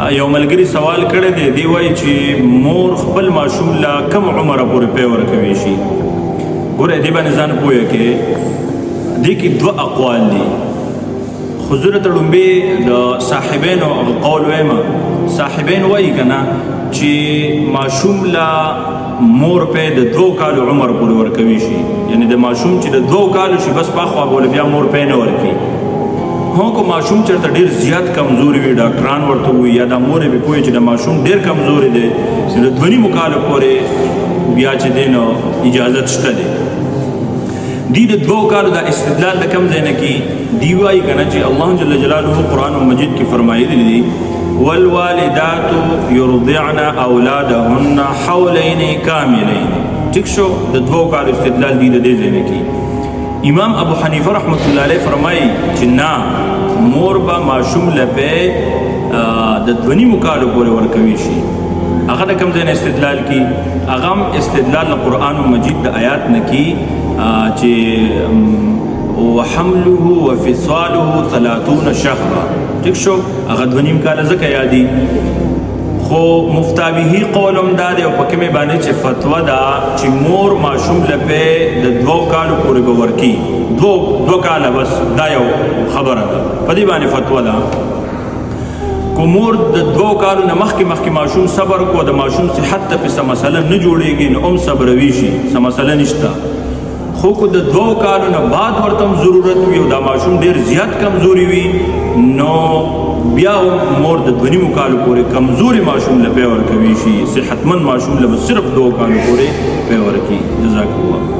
یو ملګري سوال کړی دی، دی وایي چې مور خپل ماشوم له کم عمره پورې پی ورکوي شي. ګوره دې باندې ځان پوهه کې دې کې دوه اقوال دي. خو زه درته لومبې د صاحبینو قول وایم. صاحبین وایي که نه چې ماشوم له مور پی د 2 کالو عمر پورې ورکوي شي، یعنی د ماشوم چې د 2 کالو شي بس پخوا بوله بیا مور پی نه ورکوي. هو که ماشوم چېرته ډېر زیات کمزوري وي، ډاکټران ورته وایي یا دا مور یې پوهوي چې د ماشوم ډېر کمزوري دی، چې د 2.5 کالو پورې بیا چې دی نو اجازت شته دی. دی د 2 کالو دا استدلال د کم ځای نه کي. دی وایي که نه چې الله جل جلاله قرآن مجید کې فرمایلی دی والوالدات يرضعن اولادهن حولین کاملین. ټیک شو، د 2 کالو استدلال دی د دې ځای نه کي. امام ابو حنیفه رحمت الله علیه فرمایي چې نه، مور به ماشوم لپاره د 2.5 کالو پورې ورکوي شي. هغه د کوم ځای نه استدلال کی؟ هغه هم استدلال د قرآن مجید د آیات نه کی چې وحمله وفصاله 30 شهرا. ټیک شو، هغه 2.5 کاله ځکه یادي. خو مفتابهی قولم دا دی او په کومې باندې چې فتوا ده چې مور ماشوم لپاره د 2 کالو پورې به ورکي. 2 کاله بس، دا یو خبره ده، په دې باندې فتوا ده. کو مور د 2 کالو نه مخکې ماشوم صبر کو، د ماشوم صحت ته په څه مسله نه جوړېږي نو هم صبروي شي، څه مسله نشته. خو که د 2 کالو نه بعد ورته هم ضرورت وي او دا ماشوم ډېر زیات کمزوري وي نو بیا مور د 2.5 کالو پورې کمزوري ماشوم له پی ورکوي شي. صحتمند ماشوم له صرف 2 کالو پورې پی ورکي. جزاک الله.